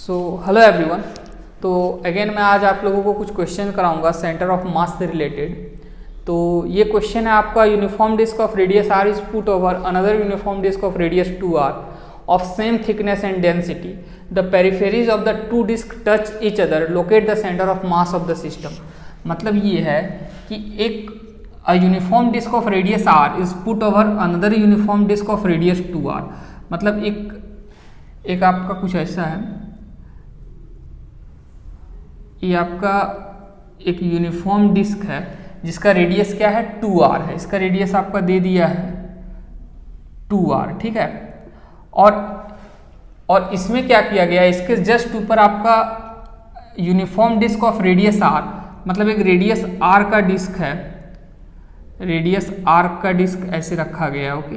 So hello everyone. तो again मैं आज आप लोगों को कुछ क्वेश्चन कराऊंगा सेंटर ऑफ मास से रिलेटेड। तो ये क्वेश्चन है आपका, uniform disc of radius r is put over another uniform disc of radius 2r of same thickness and density, the peripheries of the two disc touch each other, locate the centre of mass of the system. मतलब ये है कि एक uniform disc of radius r is put over another uniform disc of radius 2r। मतलब एक आपका कुछ ऐसा है, ये आपका एक यूनिफॉर्म डिस्क है जिसका रेडियस क्या है 2r है। इसका रेडियस आपका दे दिया है 2r, ठीक है। और इसमें क्या किया गया है, इसके जस्ट ऊपर आपका uniform disc of radius r, मतलब एक रेडियस r का डिस्क है, रेडियस r का डिस्क ऐसे रखा गया है, ओके।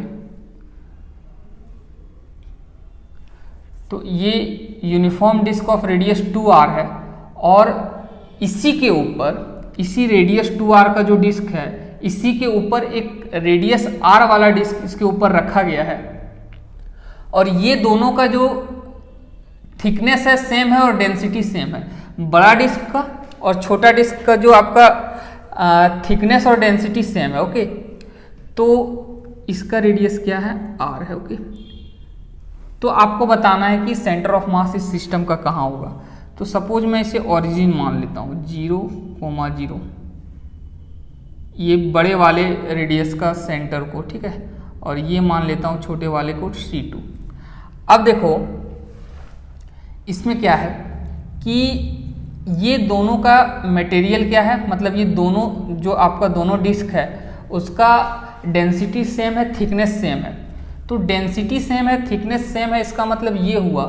तो ये uniform disc of radius 2r है और इसी के ऊपर, इसी रेडियस 2r का जो डिस्क है, इसी के ऊपर एक रेडियस r वाला डिस्क इसके ऊपर रखा गया है। और ये दोनों का जो थिकनेस है सेम है और डेंसिटी सेम है। बड़ा डिस्क का और छोटा डिस्क का जो आपका थिकनेस और डेंसिटी सेम है, ओके। तो इसका रेडियस क्या है r है, ओके। तो आपको बताना है कि सेंटर ऑफ मास इस सिस्टम का कहाँ होगा। तो सपोज मैं इसे ओरिजिन मान लेता हूँ 0,0, ये बड़े वाले रेडियस का सेंटर को, ठीक है। और ये मान लेता हूँ छोटे वाले को C2। अब देखो इसमें क्या है कि ये दोनों का मटेरियल क्या है, मतलब ये दोनों जो आपका दोनों डिस्क है उसका डेंसिटी सेम है, थिकनेस सेम है। तो डेंसिटी सेम है, थिकनेस सेम है, इसका मतलब ये हुआ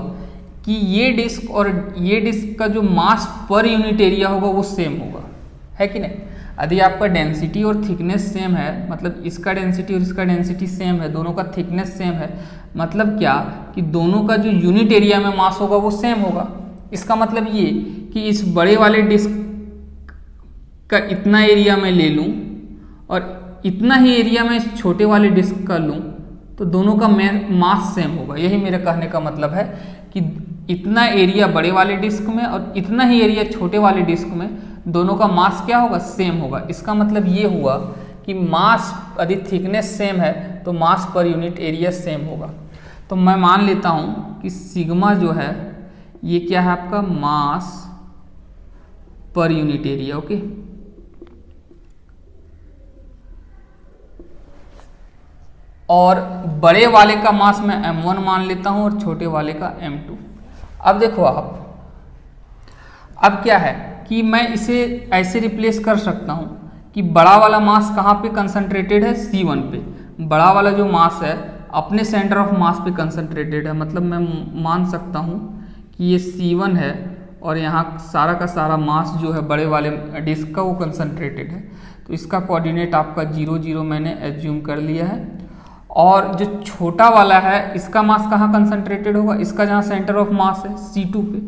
कि ये डिस्क और ये डिस्क का जो मास पर यूनिट एरिया होगा वो सेम होगा, है कि नहीं। यदि आपका डेंसिटी और थिकनेस सेम है, मतलब इसका डेंसिटी और इसका डेंसिटी सेम है, दोनों का थिकनेस सेम है, मतलब क्या कि दोनों का जो यूनिट एरिया में मास होगा वो सेम होगा। इसका मतलब ये कि इस बड़े वाले डिस्क का इतना एरिया मैं ले लूँ और इतना ही एरिया मैं इस छोटे वाले डिस्क का लूँ, तो दोनों का मास सेम होगा। यही मेरे कहने का मतलब है कि इतना एरिया बड़े वाले डिस्क में और इतना ही एरिया छोटे वाले डिस्क में, दोनों का मास क्या होगा, सेम होगा। इसका मतलब ये हुआ कि मास यदि थिकनेस सेम है तो मास पर यूनिट एरिया सेम होगा। तो मैं मान लेता हूँ कि सिग्मा जो है ये क्या है आपका, मास पर यूनिट एरिया, ओके। और बड़े वाले का मास मैं m1 मान लेता हूं और छोटे वाले का m2। अब देखो अब क्या है कि मैं इसे ऐसे रिप्लेस कर सकता हूं कि बड़ा वाला मास कहाँ पे कंसंट्रेटेड है, C1 पे। बड़ा वाला जो मास है अपने सेंटर ऑफ मास पे कंसंट्रेटेड है, मतलब मैं मान सकता हूं कि ये C1 है और यहाँ सारा का सारा मास जो है बड़े वाले डिस्क का वो कंसंट्रेटेड है। तो इसका कोऑर्डिनेट आपका 0, 0 मैंने एज्यूम कर लिया है। और जो छोटा वाला है इसका मास कहाँ कंसंट्रेटेड होगा, इसका जहाँ सेंटर ऑफ मास है C2 पे।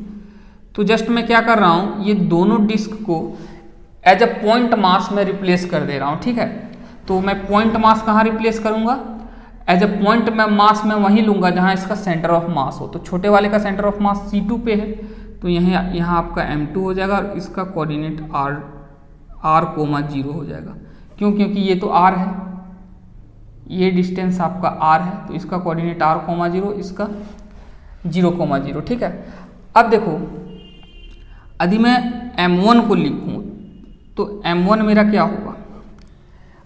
तो जस्ट मैं क्या कर रहा हूँ, ये दोनों डिस्क को एज अ पॉइंट मास में रिप्लेस कर दे रहा हूँ, ठीक है। तो मैं पॉइंट मास कहाँ रिप्लेस करूँगा, एज अ पॉइंट मैं मास में वहीं लूँगा जहाँ इसका सेंटर ऑफ मास हो। तो छोटे वाले का सेंटर ऑफ मास C2 पे है, तो यहाँ आपका m2 हो जाएगा और इसका कोऑर्डिनेट r, 0 हो जाएगा। क्यों, क्योंकि ये तो r है, ये डिस्टेंस आपका r है, तो इसका कोऑर्डिनेट r, 0, इसका 0, 0, ठीक है। अब देखो यदि मैं m1 को लिखूं तो m1 मेरा क्या होगा,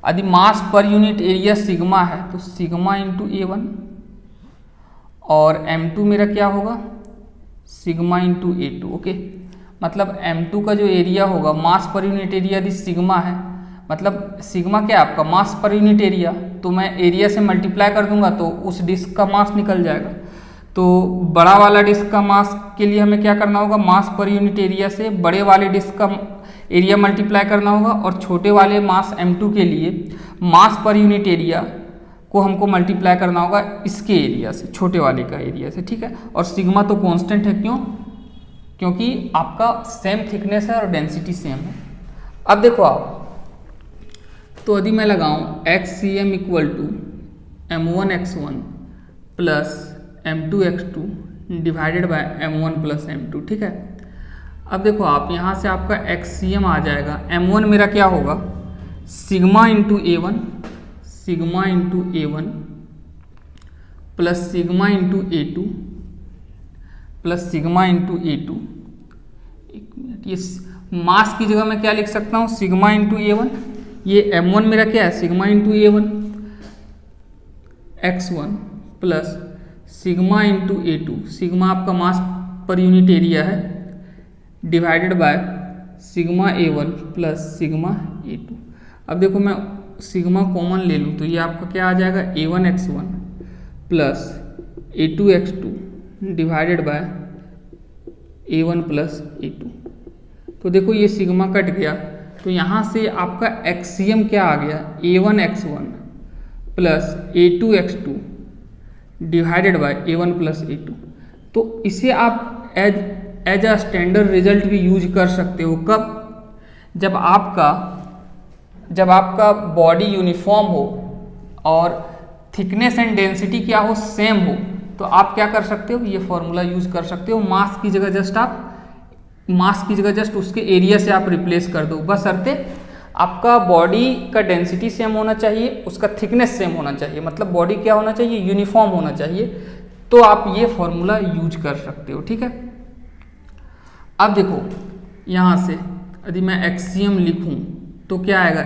यदि मास पर यूनिट एरिया सिग्मा है तो सिग्मा इंटू A1, और m2 मेरा क्या होगा, सिग्मा इंटू A2, ओके। मतलब m2 का जो एरिया होगा, मास पर यूनिट एरिया यदि सिग्मा है, मतलब सिग्मा क्या है आपका, मास पर यूनिट एरिया, तो मैं एरिया से मल्टीप्लाई कर दूंगा तो उस डिस्क का मास निकल जाएगा। तो बड़ा वाला डिस्क का मास के लिए हमें क्या करना होगा, मास पर यूनिट एरिया से बड़े वाले डिस्क का एरिया मल्टीप्लाई करना होगा, और छोटे वाले मास m2 के लिए मास पर यूनिट एरिया को हमको मल्टीप्लाई करना होगा इसके एरिया से, छोटे वाले का एरिया से, ठीक है। और सिग्मा तो कांस्टेंट है, क्यों, क्योंकि आपका सेम थिकनेस है और डेंसिटी सेम है। अब देखो आप, तो यदि मैं लगाऊं XCM equal to m1 x1 plus m2 x2 divided by m1 plus m2, ठीक है। अब देखो आप यहाँ से आपका एक्सियम आ जाएगा, m1 मेरा क्या होगा, sigma into A1 plus sigma into A2 plus sigma into A2। एक मिनट, ये मास की जगह मैं क्या लिख सकता हूँ, सिग्मा इंटू A1। ये m1 मेरा क्या है, sigma into A1 x1 plus sigma into A2, sigma आपका मास पर यूनिट एरिया है, divided by sigma A1 plus sigma A2। अब देखो मैं सिग्मा कॉमन ले लूँ तो ये आपका क्या आ जाएगा, A1 x1 plus A2 x2 divided bye A1 plus A2। तो देखो ये सिग्मा कट गया, तो यहाँ से आपका एक्सियम क्या आ गया, A1 x1 plus A2 x2 divided bye A1 plus A2। तो इसे आप एज अ स्टैंडर्ड रिजल्ट भी यूज कर सकते हो। कब, जब आपका बॉडी यूनिफॉर्म हो और थिकनेस एंड डेंसिटी क्या हो, सेम हो, तो आप क्या कर सकते हो, ये फॉर्मूला यूज कर सकते हो। मास की जगह जस्ट उसके एरिया से आप रिप्लेस कर दो, बशर्ते आपका बॉडी का डेंसिटी सेम होना चाहिए, उसका थिकनेस सेम होना चाहिए, मतलब बॉडी क्या होना चाहिए, यूनिफॉर्म होना चाहिए, तो आप ये फॉर्मूला यूज कर सकते हो, ठीक है। अब देखो यहाँ से यदि मैं एक्सियम लिखूं तो क्या आएगा,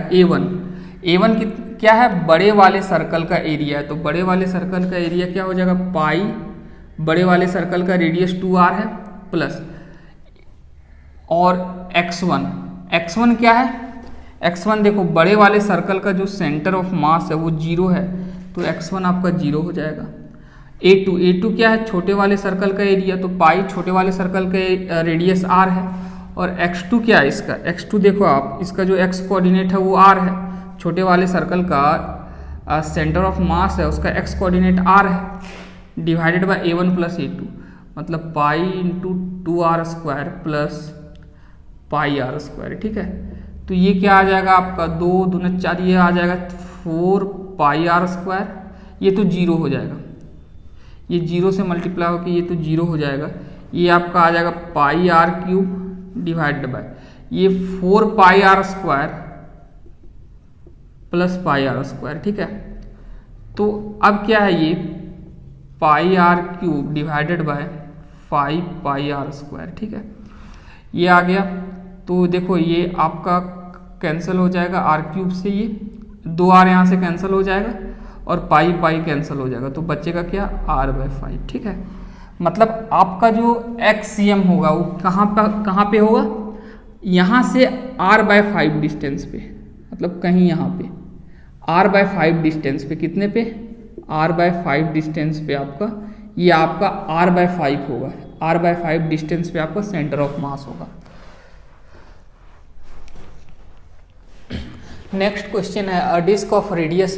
A1 क्या है, बड़े वाले सर्कल का एरिया है, तो बड़े वाले सर्कल का एरिया क्या हो जाएगा, पाई, बड़े वाले सर्कल का रेडियस 2r है, प्लस और x1 क्या है, x1 देखो बड़े वाले सर्कल का जो सेंटर ऑफ मास है वो 0 है, तो x1 आपका 0 हो जाएगा। A2 क्या है, छोटे वाले सर्कल का एरिया, तो पाई छोटे वाले सर्कल का रेडियस r है, और x2 क्या है, इसका x2 देखो आप, इसका जो x कोऑर्डिनेट है वो r है, छोटे वाले सर्कल का सेंटर ऑफ मास है उसका x कोऑर्डिनेट r है, divided by A1 plus A2, मतलब pi into 2r square plus pi r square, ठीक है। तो ये क्या आ जाएगा आपका, 2 दूना 4, ये आ जाएगा 4 पाई r स्क्वायर, ये तो 0 हो जाएगा, ये 0 से मल्टीप्लाई होकर ये तो 0 हो जाएगा, ये आपका आ जाएगा पाई r क्यूब डिवाइडेड बाय ये 4 पाई r square plus pi r square, ठीक है। तो अब क्या है, ये पाई r cube divided by 5 pi r square, ठीक है, ये आ गया। तो देखो ये आपका कैंसिल हो जाएगा, r क्यूब से ये 2r यहाँ से कैंसिल हो जाएगा और पाई कैंसिल हो जाएगा, तो बचेगा क्या, r/5, ठीक है। मतलब आपका जो एक्सियम होगा वो कहाँ पे होगा, यहाँ से r/5 डिस्टेंस पे, मतलब कहीं यहाँ पे r/5 डिस्टेंस पे, कितने पे, r/5 डिस्टेंस पे आपका, ये आपका r/5 होगा, r/5 डिस्टेंस पे आपका सेंटर ऑफ मास होगा। नेक्स्ट क्वेश्चन है, a disc of radius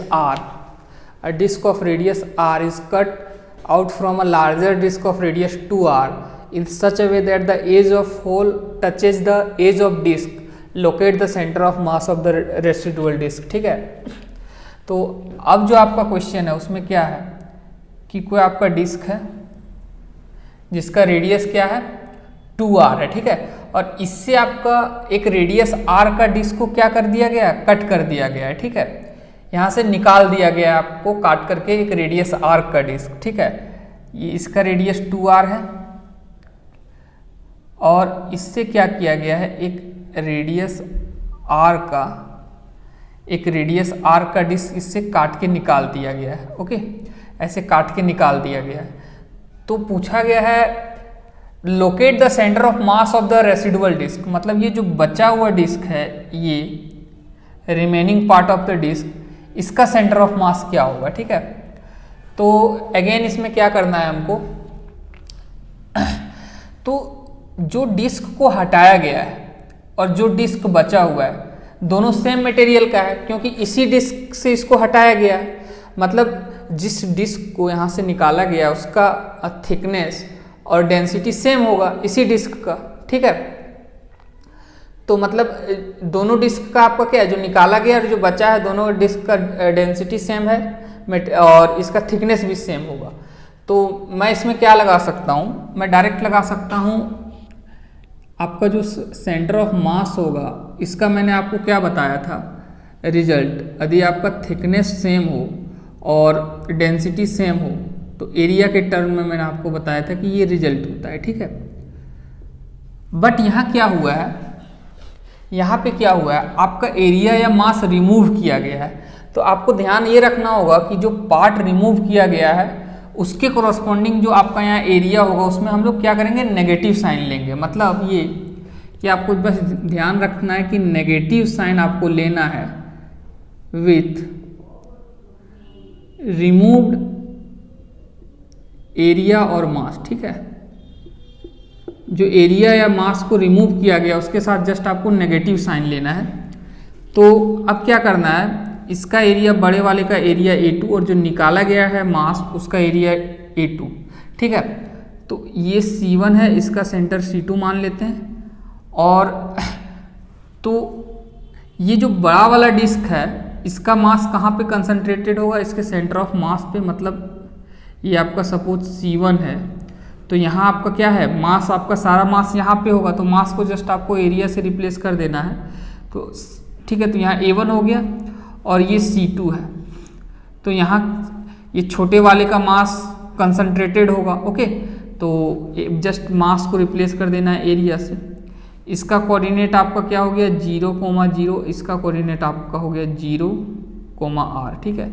r is cut out from a larger disk of radius 2r in such a way that the edge of hole touches the edge of disk, locate the center of mass of the residual disk, ठीक है। तो अब जो आपका question है उसमें क्या है कि कोई आपका डिस्क है जिसका रेडियस क्या है, 2r है, ठीक है, और इससे आपका एक रेडियस r का डिस्क को क्या कर दिया गया, कट कर दिया गया है, ठीक है, यहाँ से निकाल दिया गया आपको काट करके एक रेडियस r का डिस्क, ठीक है। ये इसका रेडियस 2r है और इससे क्या किया गया है, एक रेडियस r का डिस्क इससे काट के निकाल दिया गया है, ओके, ऐसे काट के निकाल दिया गया है। तो पूछा गया है locate the centre of mass of the residual disc, मतलब ये जो बचा हुआ डिस्क है, ये remaining part of the disc, इसका सेंटर ऑफ मास क्या होगा, ठीक है। तो अगेन इसमें क्या करना है हमको, तो जो डिस्क को हटाया गया है और जो डिस्क बचा हुआ है दोनों सेम मटेरियल का है, क्योंकि इसी डिस्क से इसको हटाया गया है, मतलब जिस डिस्क को यहाँ से निकाला गया उसका थिकनेस और डेंसिटी सेम होगा इसी डिस्क का, ठीक है। तो मतलब दोनों डिस्क का आपका क्या है, जो निकाला गया और जो बचा है, दोनों डिस्क का डेंसिटी सेम है और इसका थिकनेस भी सेम होगा। तो मैं इसमें क्या लगा सकता हूँ, मैं डायरेक्ट लगा सकता हूँ आपका जो सेंटर ऑफ मास होगा, इसका मैंने आपको क्या बताया था रिजल्ट, यदि आपका थिकनेस सेम हो और डेंसिटी सेम हो तो एरिया के टर्म में मैंने आपको बताया था कि ये रिजल्ट होता है, ठीक है। बट यहाँ क्या हुआ है, यहाँ पे क्या हुआ है, आपका एरिया या मास रिमूव किया गया है। तो आपको ध्यान ये रखना होगा कि जो पार्ट रिमूव किया गया है उसके कोरस्पॉन्डिंग जो आपका यहाँ एरिया होगा उसमें हम लोग क्या करेंगे, नेगेटिव साइन लेंगे। मतलब ये कि आपको बस ध्यान रखना है कि नेगेटिव साइन आपको लेना है विथ रिमूव्ड एरिया और मास, ठीक है। जो एरिया या मास को रिमूव किया गया उसके साथ जस्ट आपको नेगेटिव साइन लेना है। तो अब क्या करना है, इसका एरिया बड़े वाले का एरिया A2 और जो निकाला गया है मास उसका एरिया A2, ठीक है। तो ये C1 है, इसका सेंटर C2 मान लेते हैं। और तो ये जो बड़ा वाला डिस्क है इसका मास कहाँ पे कंसंट्रेटेड होगा, इसके सेंटर ऑफ मास पे। मतलब ये आपका सपोज C1 है तो यहाँ आपका क्या है, मास आपका सारा मास यहाँ पे होगा, तो मास को जस्ट आपको एरिया से रिप्लेस कर देना है। तो ठीक है, तो यहाँ A1 हो गया और ये C2 है, तो यहाँ ये छोटे वाले का मास कंसंट्रेटेड होगा, ओके। तो जस्ट मास को रिप्लेस कर देना है एरिया से। इसका कोऑर्डिनेट आपका क्या हो गया 0,0, इसका कोऑर्डिनेट आपका हो गया 0,r, ठीक है।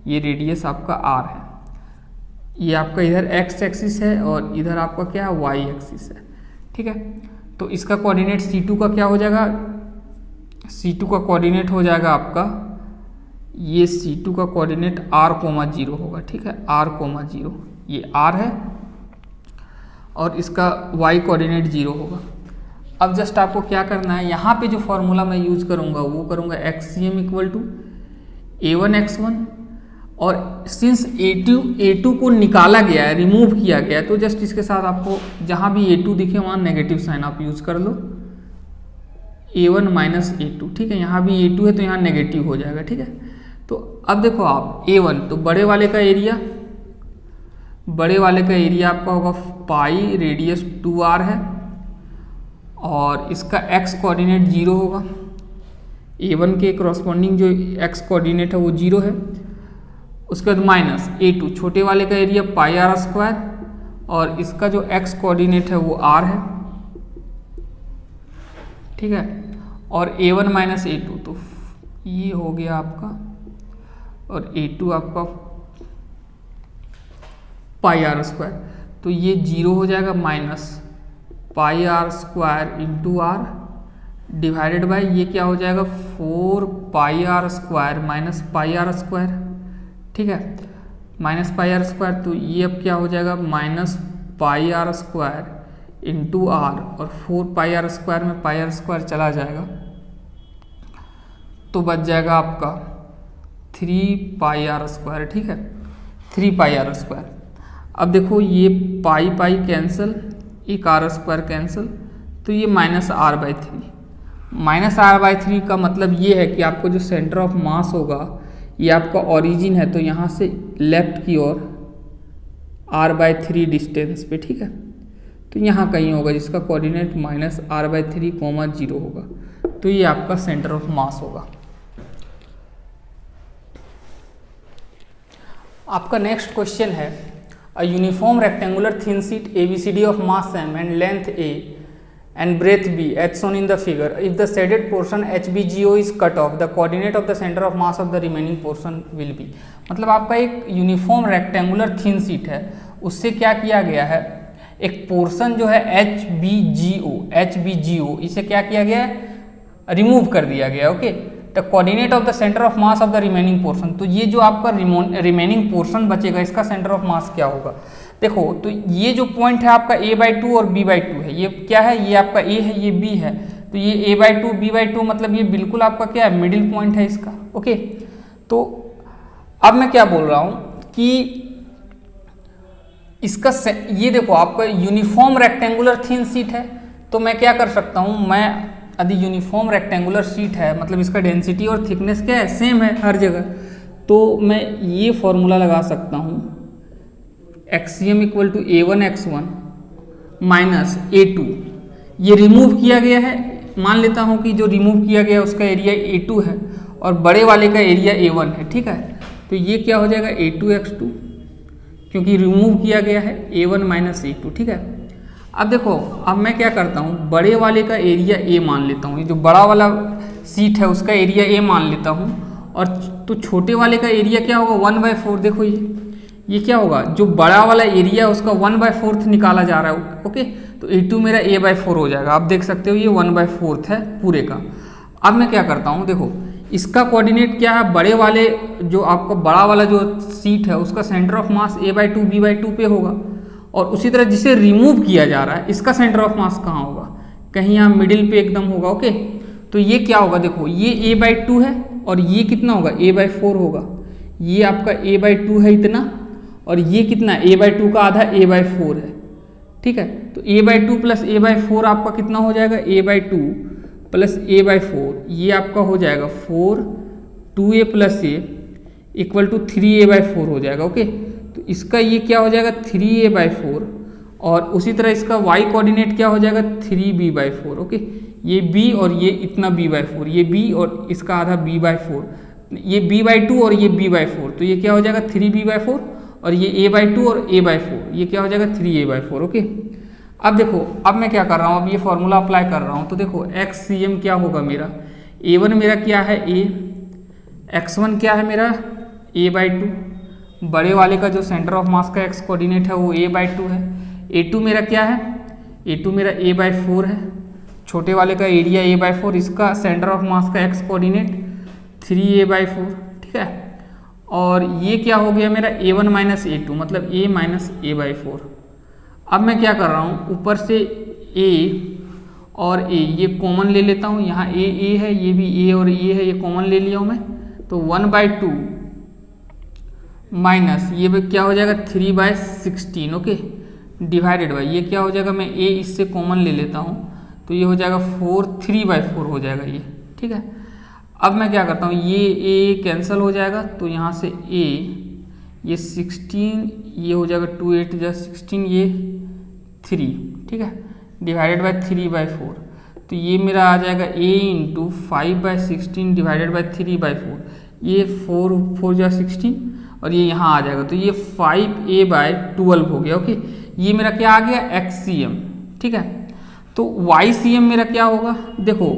ये रेडियस आपका r है, ये आपका इधर x एक्सिस है और इधर आपका क्या है y एक्सिस है, ठीक है। तो इसका कोऑर्डिनेट C2 का क्या हो जाएगा, C2 का कोऑर्डिनेट हो जाएगा आपका, ये C2 का कोऑर्डिनेट r,0 होगा, ठीक है। r,0 ये r है और इसका y कोऑर्डिनेट 0 होगा। अब जस्ट आपको क्या करना है, यहाँ पे जो फॉर्मूला मैं यूज करूँगा वो करूँगा XCM इक्वल टू A1x1, और सिंस A2 को निकाला गया है, रिमूव किया गया है, तो जस्ट इसके साथ आपको जहाँ भी A2 दिखे वहाँ नेगेटिव साइन आप यूज कर लो, A1 माइनस A2, ठीक है। यहाँ भी A2 है तो यहाँ नेगेटिव हो जाएगा, ठीक है। तो अब देखो आप A1, तो बड़े वाले का एरिया आपका होगा पाई, रेडियस 2r है और इसका x कोऑर्डिनेट 0 होगा। A1 के करस्पॉन्डिंग जो x कोऑर्डिनेट है वो 0 है। उसके बाद माइनस A2, छोटे वाले का एरिया πr² और इसका जो x कोऑर्डिनेट है वो r है, ठीक है। और A1 माइनस A2, तो ये हो गया आपका, और A2 आपका πr², तो ये 0 हो जाएगा, minus πr² into r divided by ये क्या हो जाएगा 4πr² माइनस πr², ठीक है। माइनस πr², तो ये अब क्या हो जाएगा माइनस πr² इंटू r, और 4πr² में πr² चला जाएगा तो बच जाएगा आपका 3πr², ठीक है, 3πr²। अब देखो ये पाई कैंसिल, एक r² कैंसिल, तो ये -r/3। -r/3 का मतलब ये है कि आपको जो सेंटर ऑफ मास होगा ये आपका ओरिजिन है, तो यहाँ से लेफ्ट की ओर r/3 डिस्टेंस पे, ठीक है। तो यहाँ कहीं होगा जिसका कोऑर्डिनेट -r/3, 0 होगा, तो ये आपका सेंटर ऑफ मास होगा। आपका नेक्स्ट क्वेश्चन है, a uniform rectangular thin sheet ABCD of mass m and length a and breadth b as shown in the figure. If the shaded portion HBGO is cut off, the coordinate of the center of mass of the remaining portion will be. मतलब आपका एक uniform rectangular thin sheet है, उससे क्या किया गया है, एक पोर्शन जो है HBGO इसे क्या किया गया है, रिमूव कर दिया गया, okay. The coordinate of the centre of mass of the remaining portion, तो ये जो आपका रिमेनिंग पोर्शन बचेगा इसका सेंटर ऑफ मास क्या होगा। देखो तो ये जो पॉइंट है आपका A/2 और B/2 है, ये क्या है, ये आपका A है, ये B है, तो ये A/2 B/2 मतलब ये बिल्कुल आपका क्या है, मिडिल पॉइंट है इसका, ओके। तो अब मैं क्या बोल रहा हूं कि इसका ये देखो आपका यूनिफॉर्म रेक्टेंगुलर थिन शीट है, तो मैं क्या कर सकता हूं, मैं यदि यूनिफॉर्म रेक्टेंगुलर शीट है मतलब इसका डेंसिटी और थिकनेस क्या है, सेम है हर जगह, तो मैं ये फॉर्मूला लगा सकता हूं एक्सीएम equal to A1x1 minus A2, ये रिमूव किया गया है, मान लेता हूँ कि जो रिमूव किया गया है उसका एरिया A2 है और बड़े वाले का एरिया A1 है, ठीक है। तो ये क्या हो जाएगा A2x2, क्योंकि रिमूव किया गया है A1 माइनस A2, ठीक है। अब देखो, अब मैं क्या करता हूँ, बड़े वाले का एरिया A मान लेता हूँ, ये जो बड़ा वाला सीट है उसका एरिया A मान लेता हूँ, और तो छोटे वाले का एरिया क्या होगा 1/4। देखो ये क्या होगा, जो बड़ा वाला एरिया है उसका 1/4 निकाला जा रहा है, ओके। तो A2 मेरा A/4 हो जाएगा, आप देख सकते हो ये 1/4 है पूरे का। अब मैं क्या करता हूँ, देखो इसका कोऑर्डिनेट क्या है, बड़े वाले जो आपका बड़ा वाला जो सीट है उसका centre of mass A/2 B/2 पे होगा, और उसी तरह जिसे रिमूव किया जा रहा है इसका सेंटर ऑफ मास कहाँ होगा, कहीं यहाँ मिडिल पे एकदम होगा, ओके। तो ये क्या होगा, देखो ये A/2 है और ये कितना होगा A/4 होगा, ये आपका A/2 है इतना, और ये कितना A/2 का आधा A/4 है, ठीक है। तो A/2 प्लस A/4 आपका कितना हो जाएगा, A/2 प्लस A/4, ये आपका हो जाएगा 4, 2A plus A equal to 3A/4 हो जाएगा, ओके। तो इसका ये क्या हो जाएगा 3A/4, और उसी तरह इसका y कोऑर्डिनेट क्या हो जाएगा 3B/4, ओके। ये b और ये इतना B/4, ये b और इसका आधा B/4, ये B/2 और ये B/4, तो ये क्या हो जाएगा 3B/4, और ये A/2 और A/4, ये क्या हो जाएगा 3A/4, ओके। अब देखो, अब मैं क्या कर रहा हूँ, अब ये फॉर्मूला अप्लाई कर रहा हूँ, तो देखो XCM क्या होगा मेरा, A1 मेरा क्या है A, x1 क्या है मेरा A/2, बड़े वाले का जो सेंटर ऑफ मास का x कोऑर्डिनेट है वो A/2 है, A2 मेरा क्या है, A2 मेरा A/4 है, छोटे वाले का एरिया A/4, इसका सेंटर ऑफ मास का x कोऑर्डिनेट 3A/4, ठीक है। और ये क्या हो गया मेरा A1 माइनस A2, मतलब A माइनस A/4। अब मैं क्या कर रहा हूँ, ऊपर से A और A ये कॉमन ले लेता हूँ, यहाँ A है, ये भी A और A है, ये कॉमन ले लिया हूँ मैं, तो 1/2 माइनस ये क्या हो जाएगा 3/16, ओके, डिवाइडेड बाई ये क्या हो जाएगा, मैं A इससे कॉमन ले लेता हूँ, तो ये हो जाएगा 3/4 हो जाएगा ये, ठीक है। अब मैं क्या करता हूँ, ये A कैंसिल हो जाएगा, तो यहाँ से A ये 16, ये हो जाएगा 2 8 जा 16, ये 3, ठीक है, डिवाइडेड बाई 3/4, तो ये मेरा आ जाएगा A इंटू 5/16 डिवाइडेड बाई 3/4, ये 4 जा 16, और ये यहाँ आ जाएगा, तो ये 5A/12 हो गया, ओके। ये मेरा क्या आ गया XCM, ठीक है। तो YCM मेरा क्या होगा, देखो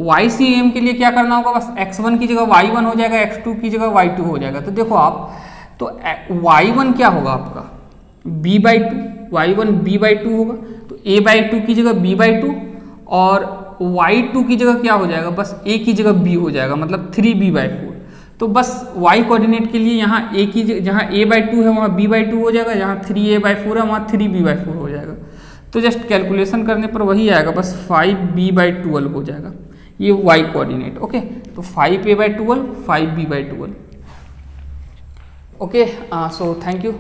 YCM के लिए क्या करना होगा, बस x1 की जगह y1 हो जाएगा, x2 की जगह y2 हो जाएगा। तो देखो आप, तो y1 क्या होगा आपका b/2, y1 b/2 होगा, तो A/2 की जगह b/2, और y2 की जगह क्या हो जाएगा, बस a की जगह b हो जाएगा, मतलब 3B/4। तो बस y कोऑर्डिनेट के लिए यहाँ a की जहाँ A/2 है वहाँ b/2 हो जाएगा, जहाँ 3A/4 है वहाँ 3B/4 हो जाएगा। तो जस्ट कैलकुलेशन करने पर वही आएगा, बस 5B/12 हो जाएगा, ये y कोऑर्डिनेट, ओके। तो 5A/12 5B/12, okay. So thank you.